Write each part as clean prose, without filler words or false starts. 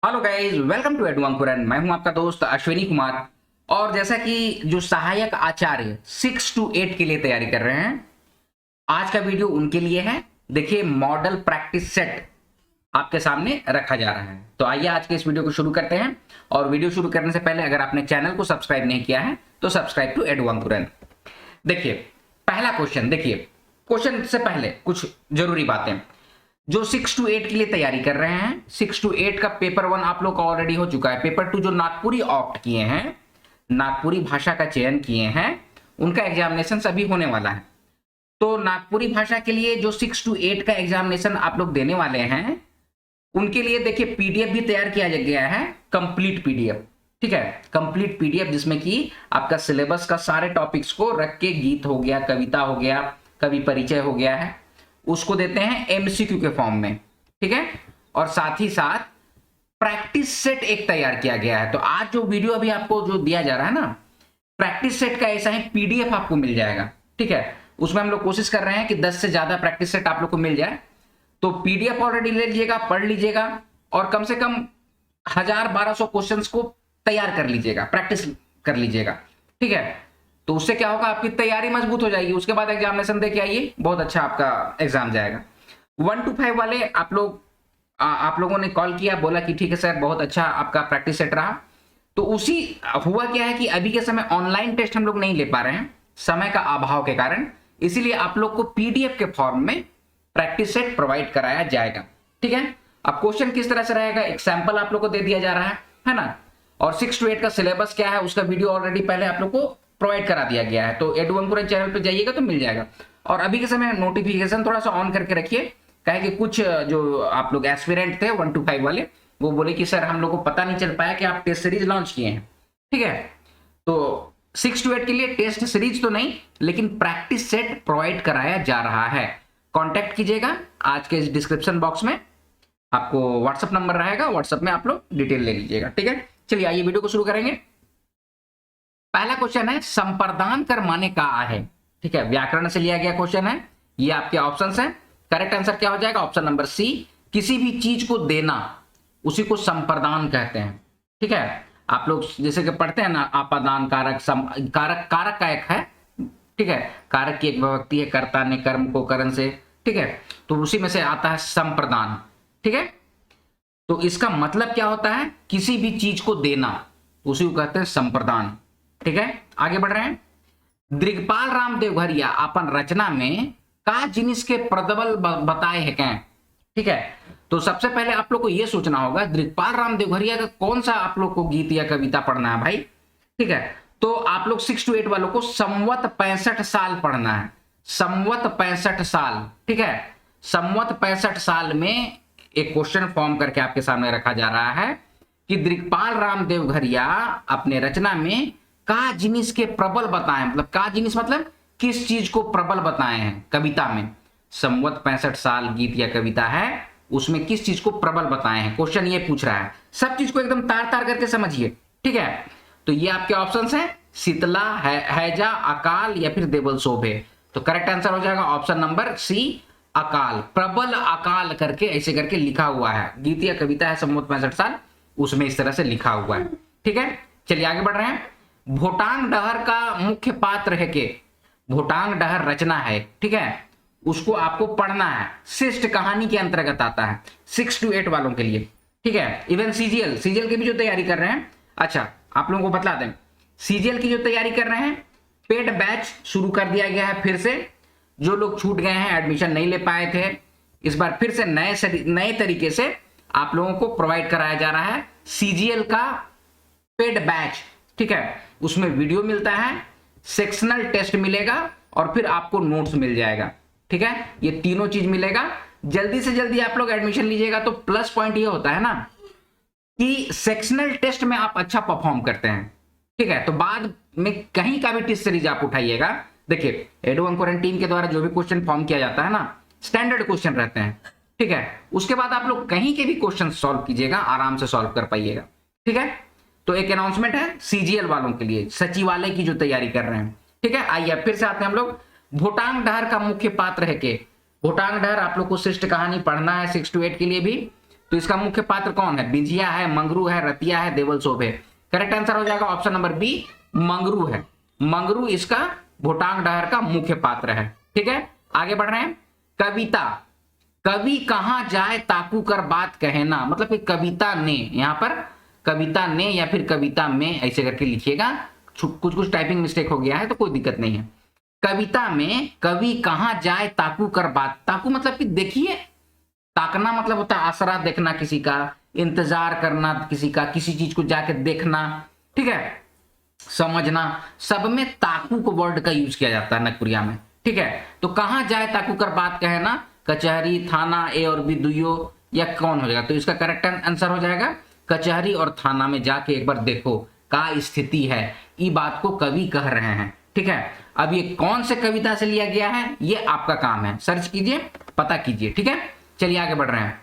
Hello guys, welcome to एडवांकुरन। मैं हूं आपका दोस्त अश्विनी कुमार। और जैसा कि जो सहायक आचार्य 6 to 8 के लिए तैयारी कर रहे हैं, आज का वीडियो उनके लिए है। देखिए, मॉडल प्रैक्टिस सेट आपके सामने रखा जा रहा है। तो आइए आज के इस वीडियो को शुरू करते हैं। और वीडियो शुरू करने से पहले अगर आपने चैनल को सब्सक्राइब नहीं किया है तो सब्सक्राइब टू एडवांकुरन। देखिए, पहला क्वेश्चन। देखिए, क्वेश्चन से पहले कुछ जरूरी बातें। जो 6 to 8 के लिए तैयारी कर रहे हैं, 6 to 8 का पेपर 1 आप लोग का ऑलरेडी हो चुका है। पेपर 2 जो नागपुरी ऑप्ट किए हैं, नागपुरी भाषा का चयन किए हैं, उनका एग्जामिनेशन अभी होने वाला है। तो नागपुरी भाषा के लिए जो 6 to 8 का एग्जामिनेशन आप लोग देने वाले हैं, उनके लिए देखिए पीडीएफ भी तैयार किया गया है, कंप्लीट पीडीएफ। ठीक है, कंप्लीट पीडीएफ जिसमें कि आपका सिलेबस का सारे टॉपिक्स को रख के, गीत हो गया, कविता हो गया, कवि परिचय हो गया है, उसको देते हैं एमसीक्यू के फॉर्म में। ठीक है, और साथ ही साथ प्रैक्टिस सेट एक तैयार किया गया है। तो आज जो वीडियो अभी आपको जो दिया जा रहा है ना, प्रैक्टिस सेट का ऐसा ही पीडीएफ आपको मिल जाएगा। ठीक है, उसमें हम लोग कोशिश कर रहे हैं कि 10 से ज्यादा प्रैक्टिस सेट आप लोग को मिल जाए। तो पीडीएफ ऑलरेडी ले लीजिएगा, पढ़ लीजिएगा, और कम से कम 1000-1200 क्वेश्चंस को तैयार कर लीजिएगा, प्रैक्टिस कर लीजिएगा। ठीक है, तो उससे क्या होगा, आपकी तैयारी मजबूत हो जाएगी। उसके बाद एग्जामिनेशन दे के आइए, बहुत अच्छा आपका एग्जाम जाएगा। 1 to 5 वाले आप लोगों ने कॉल किया, बोला कि ठीक है सर, बहुत अच्छा आपका प्रैक्टिस सेट रहा। तो उसी हुआ क्या है कि अभी के समय ऑनलाइन टेस्ट हम लोग नहीं ले पा रहे हैं, समय का अभाव के कारण। इसीलिए आप लोग को पीडीएफ के फॉर्म में प्रैक्टिस सेट प्रोवाइड कराया जाएगा। ठीक है, अब क्वेश्चन किस तरह से रहेगा, एक सैंपल आप लोग को दे दिया जा रहा है ना। और 6 to 8 का सिलेबस क्या है, उसका वीडियो ऑलरेडी पहले आप लोग को प्रोवाइड करा दिया गया है। तो एडवांकुरन चैनल पे जाइएगा तो मिल जाएगा। और अभी के समय नोटिफिकेशन थोड़ा सा ऑन करके रखिए, कहे कि कुछ जो आप लोग एस्पिरेंट थे 1 to 5 वाले, वो बोले कि सर हम लोग को पता नहीं चल पाया कि आप टेस्ट सीरीज लॉन्च किए हैं। ठीक है, तो 6 to 8 के लिए टेस्ट सीरीज तो नहीं, लेकिन प्रैक्टिस सेट प्रोवाइड कराया जा रहा है। कॉन्टेक्ट कीजिएगा, आज के इस डिस्क्रिप्शन बॉक्स में आपको व्हाट्सएप नंबर रहेगा, व्हाट्सएप में आप लोग डिटेल ले लीजिएगा। ठीक है, चलिए आइए वीडियो को शुरू करेंगे। पहला क्वेश्चन है, संप्रदान कर माने का है। ठीक है, व्याकरण से लिया गया क्वेश्चन है। ये आपके ऑप्शंस हैं। करेक्ट आंसर क्या हो जाएगा, ऑप्शन नंबर सी, किसी भी चीज को देना उसी को संप्रदान कहते हैं। ठीक है, आप लोग जैसे कि पढ़ते हैं ना, आपादान कारक, कारक कारक का एक है। ठीक है, कारक की एक विभक्ति है, कर्ता ने कर्म को करण से। ठीक है, तो उसी में से आता है संप्रदान। ठीक है, तो इसका मतलब क्या होता है, किसी भी चीज को देना, उसी को कहते हैं संप्रदान। ठीक है, आगे बढ़ रहे हैं। दिग्पाल राम देवघरिया अपन रचना में का जिनिस के प्रबल बताए है क्या। ठीक है, तो सबसे पहले आप लोग को यह सोचना होगा, दिग्पाल राम देवघरिया का कौन सा आप लोग को गीत या कविता पढ़ना है भाई। ठीक है, तो आप लोग 6 to 8 वालों को संवत 65 साल पढ़ना है, संवत 65 साल। ठीक है, संवत 65 साल में एक क्वेश्चन फॉर्म करके आपके सामने रखा जा रहा है कि दिग्पाल राम देवघरिया अपने रचना में का जिनिस के प्रबल बताएं, मतलब का जिनिस मतलब किस चीज को प्रबल बताए हैं कविता में। संवत 65 साल गीत या कविता है, उसमें किस चीज को प्रबल बताए हैं, क्वेश्चन ये पूछ रहा है। सब चीज को एकदम तार तार करके समझिए। ठीक है, तो ये आपके ऑप्शंस हैं, शीतला, हैजा, अकाल या फिर देवल शोभे। तो करेक्ट आंसर हो जाएगा ऑप्शन नंबर सी, अकाल। प्रबल अकाल करके ऐसे करके लिखा हुआ है, गीत या कविता है संवत 65 साल, उसमें इस तरह से लिखा हुआ है। ठीक है, चलिए आगे बढ़ रहे हैं। भोटांग डहर का मुख्य पात्र है के, भोटांग डहर रचना है। ठीक है, उसको आपको पढ़ना है, शिष्ट कहानी के अंतर्गत आता है 6 to 8 वालों के लिए। ठीक है, इवन सीजीएल की भी जो तैयारी कर रहे हैं, अच्छा आप लोगों को बता दें, सीजीएल की जो तैयारी कर रहे हैं, पेड बैच शुरू कर दिया गया है फिर से। जो लोग छूट गए हैं, एडमिशन नहीं ले पाए थे, इस बार फिर से नए तरीके से आप लोगों को प्रोवाइड कराया जा रहा है सीजीएल का पेड बैच। ठीक है, उसमें वीडियो मिलता है, सेक्शनल टेस्ट मिलेगा और फिर आपको नोट्स मिल जाएगा। ठीक है, ये तीनों चीज मिलेगा। जल्दी से जल्दी आप लोग एडमिशन लीजिएगा। तो प्लस पॉइंट ये होता है ना कि सेक्शनल टेस्ट में आप अच्छा परफॉर्म करते हैं। ठीक है, तो बाद में कहीं का भी टेस्ट सीरीज आप उठाइएगा। देखिए, एडवांकुरन टीम के द्वारा जो भी क्वेश्चन फॉर्म किया जाता है ना, स्टैंडर्ड क्वेश्चन रहते हैं। ठीक है, उसके बाद आप लोग कहीं के भी क्वेश्चन सॉल्व कीजिएगा, आराम से सॉल्व कर पाइएगा। ठीक है, तो एक अनाउंसमेंट है सीजीएल वालों के लिए, सचिवालय की जो तैयारी कर रहे हैं। ठीक है, आइए फिर से आते हैं हम लोग। भोटांग डहर का मुख्य पात्र है के, भोटांग डहर आप लोग को शिष्ट कहानी पढ़ना है 6 to 8 के लिए भी। तो इसका मुख्य पात्र कौन है? बिंजिया है, मंगरू है, रतिया है, देवल सोभ है। करेक्ट आंसर हो जाएगा ऑप्शन नंबर बी, मंगरू है। मंगरू इसका भोटांग डहर का मुख्य पात्र है। ठीक है, आगे बढ़ रहे हैं। कविता, कवि कहां जाए ताकू कर बात कहे ना, मतलब कि कविता ने, यहां पर कविता ने या फिर कविता में ऐसे करके लिखिएगा, कुछ कुछ टाइपिंग मिस्टेक हो गया है तो कोई दिक्कत नहीं है। कविता में कवि कहां जाए ताकू कर बात, ताकू मतलब कि देखिए, ताकना मतलब होता है आसरा देखना किसी का, इंतजार करना किसी का, किसी चीज को जाके देखना, ठीक है, समझना, सब में ताकू को वर्ड का यूज किया जाता है नागपुरिया में। ठीक है, तो कहां जाए ताकू कर बात कहे ना, कचहरी, थाना, ए और बी दुइयो, या कौन हो जाएगा? तो इसका करेक्ट आंसर हो जाएगा कचहरी और थाना में जाके एक बार देखो का स्थिति है, ये बात को कवि कह रहे हैं। ठीक है, अब ये कौन से कविता से लिया गया है ये आपका काम है, सर्च कीजिए, पता कीजिए। ठीक है, चलिए आगे बढ़ रहे हैं।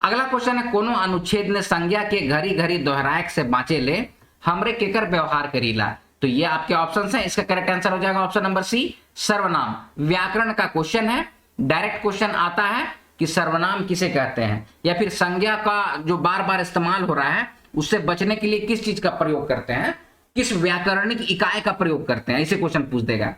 अगला क्वेश्चन है, कोनो अनुच्छेद ने संज्ञा के घड़ी घड़ी दोहराए से बाँचे ले हमरे केकर व्यवहार करीला। तो ये आपके ऑप्शन हैं, इसका करेक्ट आंसर हो जाएगा ऑप्शन नंबर सी, सर्वनाम। व्याकरण का क्वेश्चन है, डायरेक्ट क्वेश्चन आता है कि सर्वनाम किसे कहते हैं, या फिर संज्ञा का जो बार बार इस्तेमाल हो रहा है उससे बचने के लिए किस चीज का प्रयोग करते हैं, किस व्याकरणिक इकाई का प्रयोग करते हैं, ऐसे क्वेश्चन पूछ देगा।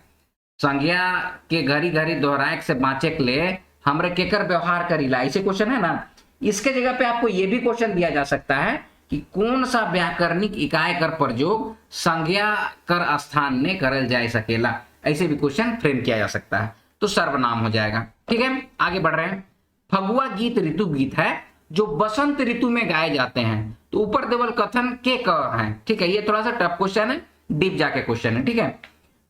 संज्ञा के घड़ी घड़ी दोहराए से बाँचे के लिए हमरे केकर व्यवहार करीला, ऐसे क्वेश्चन है ना। इसके जगह पे आपको यह भी क्वेश्चन दिया जा सकता है कि कौन सा व्याकरणिक इकाई कर प्रयोग संज्ञा कर स्थान में करल जा सकेला, ऐसे भी क्वेश्चन फ्रेम किया जा सकता है, तो सर्वनाम हो जाएगा। ठीक है, आगे बढ़ रहे हैं। फगुआ गीत ऋतु गीत है जो बसंत ऋतु में गाए जाते हैं, तो ऊपर देवल कथन के है। ठीक है, ये थोड़ा सा टफ क्वेश्चन है, डीप जाके क्वेश्चन है। ठीक है,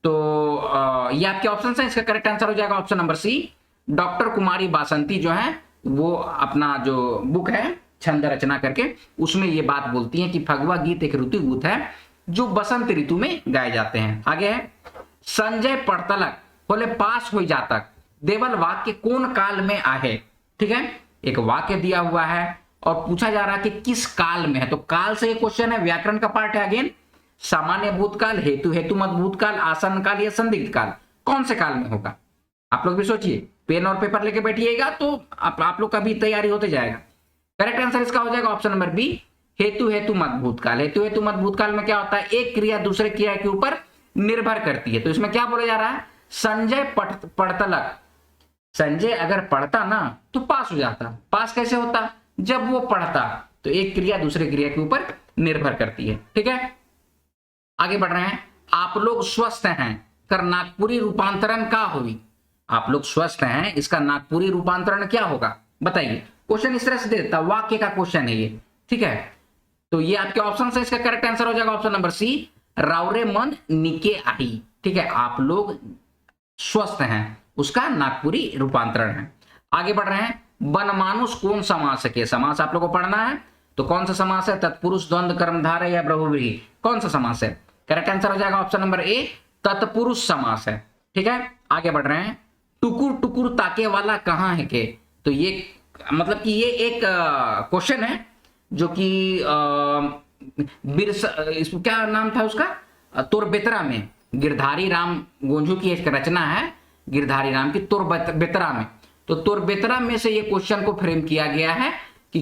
तो ये आपके ऑप्शन है, इसका करेक्ट आंसर हो जाएगा ऑप्शन नंबर सी, डॉक्टर कुमारी बासंती जो है वो अपना जो बुक है छंद रचना करके उसमें ये बात बोलती है कि फगुआ गीत एक ऋतु गीत है जो बसंत ऋतु में गाए जाते हैं। आगे है, संजय पड़तलक बोले पास हो जातक देवल वाक्य कौन काल में आहे। ठीक है, एक वाक्य दिया हुआ है और पूछा जा रहा है कि किस काल में है, तो काल से ये क्वेश्चन है, व्याकरण का पार्ट है। अगेन, सामान्य भूतकाल, हेतु हेतुमत भूतकाल, आसन काल या संदिग्ध काल, कौन से काल में होगा? आप लोग भी सोचिए, पेन और पेपर लेके बैठिएगा तो आप लोग का भी तैयारी होते जाएगा। करेक्ट आंसर इसका हो जाएगा ऑप्शन नंबर बी, हेतु हेतु मत भूतकाल। हेतु हेतु मत भूतकाल में क्या होता है, एक क्रिया दूसरे क्रिया के ऊपर निर्भर करती है। तो इसमें क्या बोला जा रहा है, संजय पढ़तलक, संजय अगर पढ़ता ना तो पास हो जाता। पास कैसे होता, जब वो पढ़ता, तो एक क्रिया दूसरे क्रिया के ऊपर निर्भर करती है। ठीक है, आगे बढ़ रहे हैं। आप लोग स्वस्थ हैं कर नागपुरी रूपांतरण का हुई, आप लोग स्वस्थ हैं इसका नागपुरी रूपांतरण क्या होगा बताइए। क्वेश्चन इस तरह से दे देता, वाक्य का क्वेश्चन है ये। ठीक है, तो ये आपके ऑप्शन है, इसका करेक्ट आंसर हो जाएगा ऑप्शन नंबर सी, रावरे मन निके आई। ठीक है, आप लोग स्वस्थ हैं उसका नागपुरी रूपांतरण है। आगे बढ़ रहे हैं, बनमानुष कौन समास है, समास आप लोगों को पढ़ना है, तो कौन सा समास है, तत्पुरुष द्वंद्व कर्मधारय या बहुव्रीहि, कौन सा समास है? करेक्ट आंसर हो जाएगा ऑप्शन नंबर ए, तत्पुरुष समास है। ठीक है, आगे बढ़ रहे हैं। टुकुर टुकुर ताके वाला कहाँ है के, तो ये मतलब कि ये एक क्वेश्चन है जो कि इसको क्या नाम था उसका, तुरबेतरा में गिरधारी राम गोंझू की एक रचना है, गिरधारी राम की तुरबेतरा में, तो तुरबेतरा में से ये क्वेश्चन को फ्रेम किया गया है कि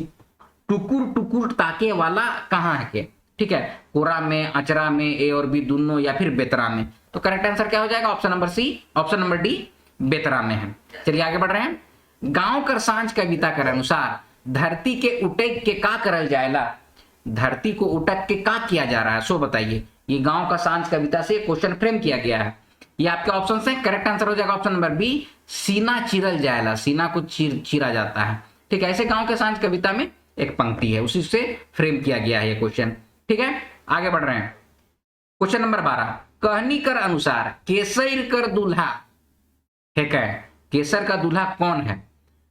टुकुर टुकुर ताके वाला कहाँ है के। ठीक है, कोरा में, अचरा में, ए और बी दोनों, या फिर बेतरा में, तो करेक्ट आंसर क्या हो जाएगा option number C, option number D बेतरा में है। चलिए आगे बढ़ रहे हैं। गांव कर सांझ कविता के अनुसार धरती के उटक के का करल जाएला, धरती को उटक के का किया जा रहा है, सो बताइए। ये गांव का सांझ कविता से क्वेश्चन फ्रेम किया गया है। ये आपके ऑप्शन से करेक्ट आंसर हो जाएगा ऑप्शन नंबर बी, सीना चिरल जाएला, सीना को चीरा जाता है। ठीक है, ऐसे गांव के सांझ कविता में एक पंक्ति है, उसी से फ्रेम किया गया है ये क्वेश्चन। ठीक है, आगे बढ़ रहे हैं। क्वेश्चन नंबर 12, कहनी कर अनुसार केसर कर दूल्हा, ठीक है, केसर का दूल्हा कौन है?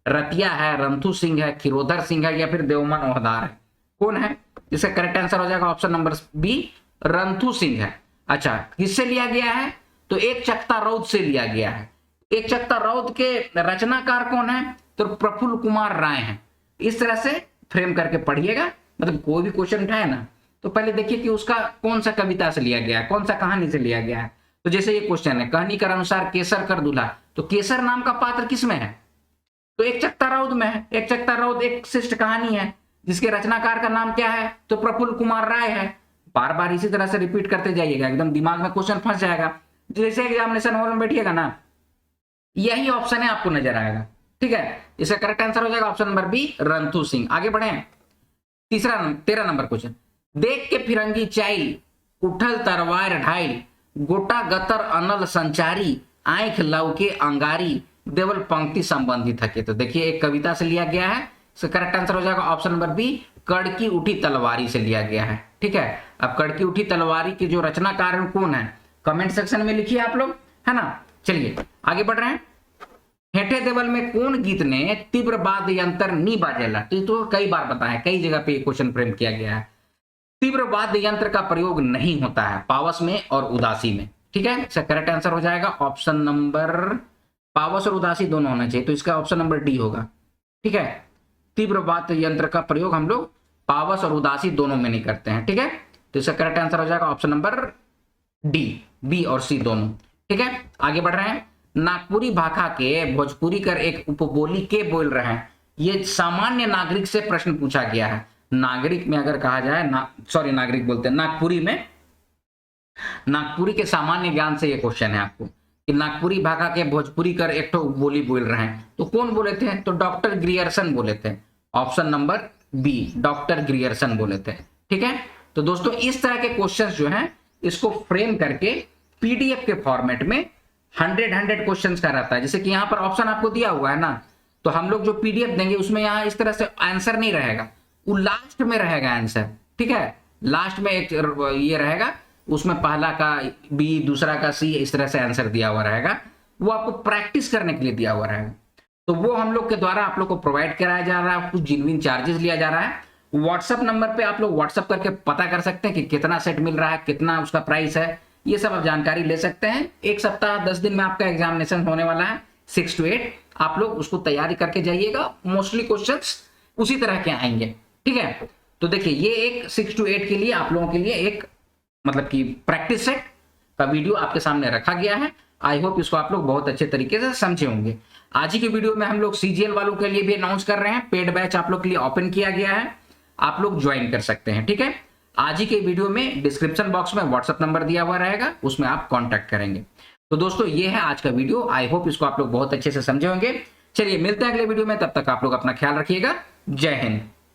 रतिया है, रंथु सिंह है, खिरोधर सिंह है, या फिर देवमन ओहदार है, कौन है? इसका करेक्ट आंसर हो जाएगा ऑप्शन नंबर बी, रंथु सिंह है। अच्छा, किससे लिया गया है? तो एक चकता रौद से लिया गया है। एक चकता रौद के रचनाकार कौन है? तो प्रफुल्ल कुमार राय हैं। इस तरह से फ्रेम करके पढ़िएगा, मतलब कोई भी क्वेश्चन उठाए ना तो पहले देखिए कि उसका कौन सा कविता से लिया गया है, कौन सा कहानी से लिया गया है। तो जैसे ये क्वेश्चन है, कहनी कर अनुसार केसर कर दूल्हा, तो केसर नाम का पात्र किसमें है? तो एक चकता रौद में है। एक चकता रौद एक शिष्ट कहानी है, जिसके रचनाकार का नाम क्या है? तो प्रफुल्ल कुमार राय है। बार बार इसी तरह से रिपीट करते जाइएगा, एकदम दिमाग में क्वेश्चन फंस जाएगा। जैसे एग्जामिनेशन हॉल में बैठिएगा ना, यही ऑप्शन है आपको नजर आएगा। ठीक है, इसका करेक्ट आंसर हो जाएगा ऑप्शन नंबर बी, रंथू सिंह। आगे बढ़े, 13 नंबर क्वेश्चन। देख के फिरंगी चाइल, उठल तरवार ढाइल, गोटा गतर अनल संचारी, आंख लौके अंगारी, देवल पंक्ति संबंधी थके। तो देखिए एक कविता से लिया गया है, इसका करेक्ट आंसर हो जाएगा ऑप्शन नंबर बी, कड़की उठी तलवारी से लिया गया है। ठीक है, अब कड़की उठी तलवारी के जो रचनाकार हैं कौन है, कमेंट सेक्शन में लिखिए आप लोग, है ना। चलिए आगे बढ़ रहे हैं। हेठे देवल में कौन गीत ने तीव्र वाद्य यंत्र नी बाजेला? तो कई बार बताया, कई जगह पे क्वेश्चन फ्रेम किया गया है। तीव्र वाद्य यंत्र का प्रयोग नहीं होता है पावस में और उदासी में। ठीक है, इसका करेक्ट आंसर हो जाएगा ऑप्शन नंबर, पावस और उदासी दोनों होना चाहिए, तो इसका ऑप्शन नंबर डी होगा। ठीक है, तीव्र वाद्य यंत्र का प्रयोग हम लोग पावस और उदासी दोनों में नहीं करते हैं। ठीक है, तो इसका करेक्ट आंसर हो जाएगा ऑप्शन नंबर डी, बी और सी दोनों। ठीक है, आगे बढ़ रहे हैं। नागपुरी भाषा के भोजपुरी कर एक उपबोली के बोल रहे हैं? ये सामान्य नागरिक से प्रश्न पूछा गया है। नागरिक में अगर कहा जाए नागरिक बोलते हैं, नागपुरी में, नागपुरी के सामान्य ज्ञान से ये क्वेश्चन है आपको कि नागपुरी भाषा के भोजपुरी कर एक तो बोली बोल रहे हैं, तो कौन बोले थे? तो डॉक्टर ग्रियर्सन बोले थे। Option number B, doctor Grierson बोले थे। ठीक है, तो दोस्तों इस तरह के क्वेश्चंस जो हैं इसको फ्रेम करके पीडीएफ के फॉर्मेट में 100 क्वेश्चंस का रहता है। जैसे कि यहाँ पर ऑप्शन आपको दिया हुआ है ना, तो हम लोग जो पीडीएफ देंगे उसमें यहाँ इस तरह से आंसर नहीं रहेगा, वो लास्ट में रहेगा आंसर। ठीक है, लास्ट में एक ये रहेगा, उसमें पहला का बी, दूसरा का सी, इस तरह से आंसर दिया हुआ रहेगा। वो आपको प्रैक्टिस करने के लिए दिया हुआ रहेगा, तो वो हम लोग के द्वारा आप लोग को प्रोवाइड कराया जा रहा है, कुछ जेन्युइन चार्जेस लिया जा रहा है। व्हाट्सएप नंबर पे आप लोग व्हाट्सएप करके पता कर सकते हैं कि कितना सेट मिल रहा है, कितना उसका प्राइस है, ये सब आप जानकारी ले सकते हैं। एक सप्ताह 10 दिन में आपका एग्जामिनेशन होने वाला है 6 to 8, आप लोग उसको तैयारी करके जाइएगा। मोस्टली क्वेश्चंस उसी तरह के आएंगे। ठीक है, तो देखिए ये एक 6 to 8 के लिए आप लोगों के लिए एक मतलब कि प्रैक्टिस सेट का वीडियो आपके सामने रखा गया है। आई होप इसको आप लोग बहुत अच्छे तरीके से समझे होंगे। आज ही के वीडियो में हम लोग सीजीएल वालों के लिए भी अनाउंस कर रहे हैं, पेड बैच आप लोग के लिए ओपन किया गया है, आप लोग ज्वाइन कर सकते हैं। ठीक है, आज ही के वीडियो में डिस्क्रिप्शन बॉक्स में व्हाट्सएप नंबर दिया हुआ रहेगा, उसमें आप कांटेक्ट करेंगे। तो दोस्तों ये है आज का वीडियो, आई होप इसको आप लोग बहुत अच्छे से समझे होंगे। चलिए मिलते हैं अगले वीडियो में, तब तक आप लोग अपना ख्याल रखिएगा। जय हिंद।